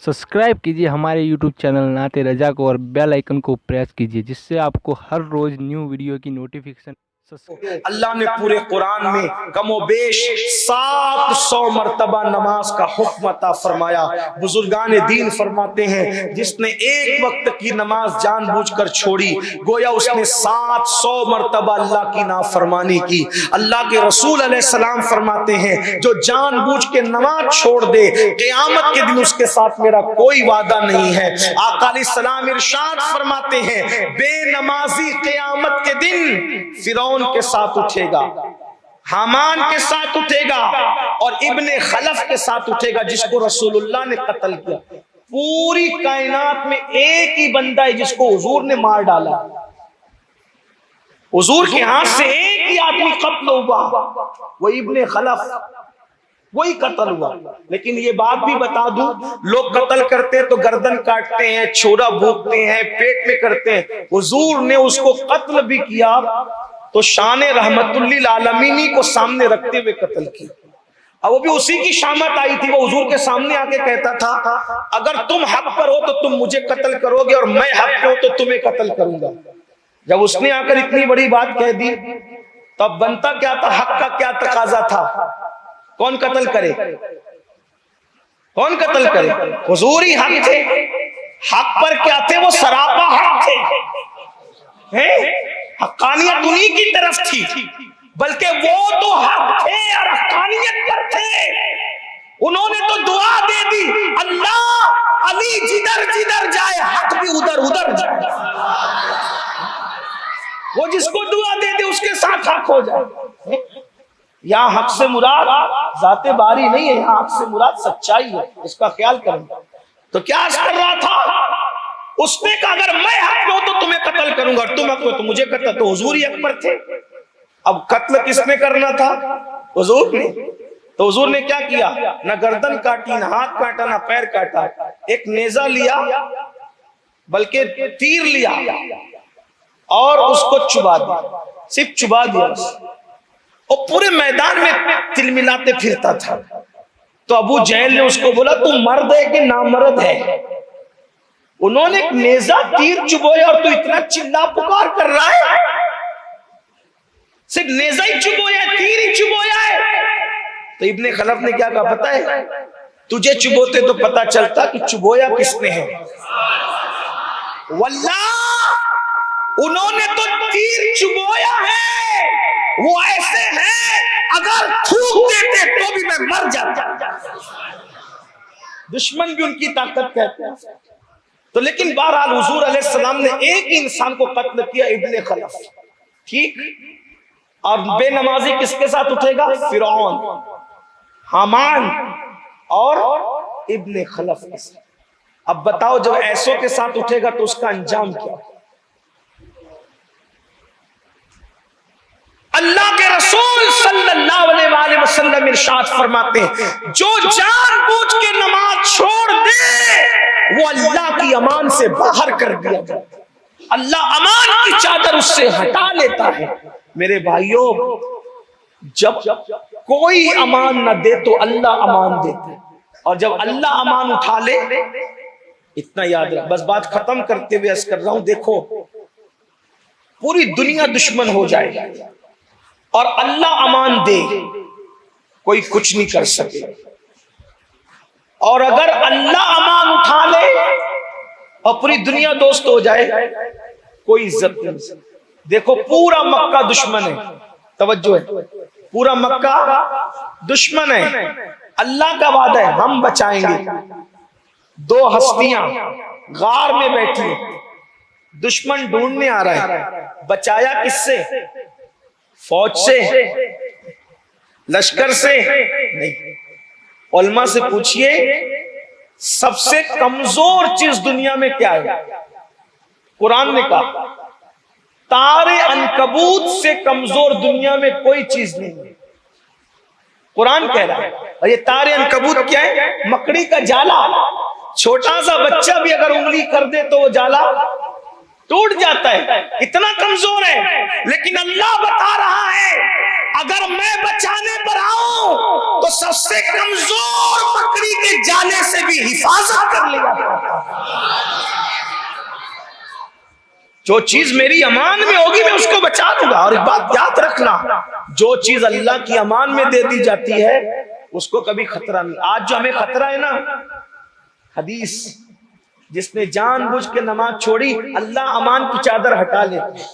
Subscribe कीजिए हमारे YouTube channel नाते रजा को और बेल आइकन को प्रेस कीजिए, जिससे आपको हर रोज न्यू वीडियो की नोटिफिकेशन। अल्लाह ने पूरे कुरान में कमोबेश 700 मरतबा नमाज का हुक्म अता फरमाया। बुजुर्गान दीन फरमाते हैं जिसने एक वक्त की नमाज जानबूझकर छोड़ी गोया उसने 700 मरतबा अल्लाह की नाफरमानी की। अल्लाह के रसूल अलैहिस्सलाम फरमाते हैं जो जानबूझ के नमाज छोड़ दे क़यामत के दिन उसके साथ मेरा कोई वादा नहीं है। आका अलैहिस्सलाम इरशाद फरमाते हैं बेनमाजी क़यामत के दिन फिरौन के साथ उठेगा, हामान के साथ उठेगा और इब्ने खलफ के साथ उठेगा जिसको रसूलुल्लाह ने कत्ल किया। पूरी कायनात में एक ही बंदा है जिसको हुजूर ने मार डाला। हुजूर के हाथ से एक ही आदमी कत्ल हुआ, वो इब्ने खलफ, वही कत्ल हुआ। लेकिन ये बात भी बता दूं, लोग कत्ल करते हैं तो गर्दन काटते हैं, छोरा भूखते हैं, पेट में करते हैं। हुजूर ने उसको कत्ल भी किया तो शान रहमतुल्लिल आलमीनी को सामने रखते हुए कत्ल किया। अब वो भी उसी की शामत आई थी। वो हुजूर के सामने आके कहता था अगर तुम हक पर हो तो तुम मुझे कत्ल करोगे और मैं हक पे हो तो तुम्हें कत्ल करूंगा। जब उसने आकर इतनी बड़ी बात कह दी तब बनता क्या था, हक का क्या तकाजा था, कौन कत्ल करे, कौन कत्ल करे? हुजूर ही हक थे। हक पर क्या थे? वो सरापा हक थे। हक्कानियत उन्हीं की तरफ थी, बल्कि वो तो हक थे और हक्कानियत पर थे। उन्होंने तो दुआ दे दी अल्लाह अली जिधर जिधर जाए हक भी उधर उधर जाए। वो जिसको दुआ दे दे उसके साथ हक हो जाए। यहाँ हक से मुराद जाते बारी नहीं है, यहाँ हक से मुराद सच्चाई है। इसका ख्याल करें। तो क्या कर रहा था उसने कहा अगर मैं हक हो तो तुम्हें कत्ल करूंगा, तुम हक हो तो मुझे कत्ल। तो हुजूर ही हक पर थे। अब कत्ल किसने करना था? हुजूर ने। तो हुजूर ने क्या किया? ना गर्दन काटी, ना हाथ काटा, ना पैर काटा। एक नेजा लिया, बल्कि तीर लिया और उसको चुबा दिया। सिर्फ चुबा दिया और पूरे मैदान में तिलमिलाते फिरता था। तो अबू जहल ने उसको बोला तू मर्द है कि नामर्द है? उन्होंने एक नेजा तीर चुबोया और तू इतना चिल्ला पुकार कर रहा है? सिर्फ नेजा ही चुबोया, तीर ही चुबोया है। तो इब्ने खलफ ने क्या कहा पता है? तुझे चुबोते तो पता चलता कि चुबोया किसने है। वल्लाह उन्होंने तो तीर चुबोया है, वो ऐसे हैं अगर थूक देते तो भी मैं मर जाता। दुश्मन भी उनकी ताकत कहते हैं। तो लेकिन बहरहाल हुजूर अलैहिस्सलाम ने एक ही इंसान को कत्ल किया, इब्ने खलफ, ठीक। और बेनमाजी किसके साथ उठेगा? फिरौन, हामान और इब्ने खलफ के साथ। अब बताओ जब ऐसों के साथ उठेगा तो उसका अंजाम क्या? अल्लाह के रसूल सल्लल्लाहु अलैहि वसल्लम इरशाद फरमाते हैं जो जानबूझ के नमाज छोड़ दे वो अल्लाह की अमान से बाहर कर दिया जाता है। अल्लाह अमान की चादर उससे हटा लेता है। मेरे भाइयों, जब कोई अमान न दे तो अल्लाह अमान देता है, और जब अल्लाह अमान उठा ले, इतना याद रख। बस बात खत्म करते हुए अर्ज कर रहा हूं, देखो पूरी दुनिया दुश्मन हो जाए और अल्लाह अमान दे, कोई कुछ नहीं कर सके। और अगर अल्लाह अमान उठा ले और पूरी दुनिया दोस्त हो जाए, कोई इज्जत नहीं। देखो पूरा मक्का दुश्मन है, तवज्जो है, पूरा मक्का दुश्मन है। अल्लाह का वादा है हम बचाएंगे। दो हस्तियां गार में बैठी, दुश्मन ढूंढने आ रहा है। बचाया किससे? फौज से, लश्कर से नहीं। उलमा से पूछिए सबसे कमजोर चीज दुनिया में क्या है? कुरान ने कहा तारे अनकबूत से कमजोर दुनिया में कोई चीज नहीं है। कुरान कह रहा है। और ये तारे अनकबूत क्या है? मकड़ी का जाला। छोटा सा बच्चा भी अगर उंगली कर दे तो वो जाला टूट जाता है, इतना कमजोर है। लेकिन अल्लाह बता रहा है अगर मैं बचाने पर आऊं तो सबसे कमजोर बकरी के जाने से भी हिफाजत कर लिया। जो चीज मेरी अमान में होगी मैं उसको बचा लूंगा। और एक बात याद रखना, जो चीज अल्लाह की अमान में दे दी जाती है उसको कभी खतरा नहीं। आज जो हमें खतरा है ना, हदीस, जिसने जानबूझ के नमाज छोड़ी अल्लाह अमान की चादर हटा लेते।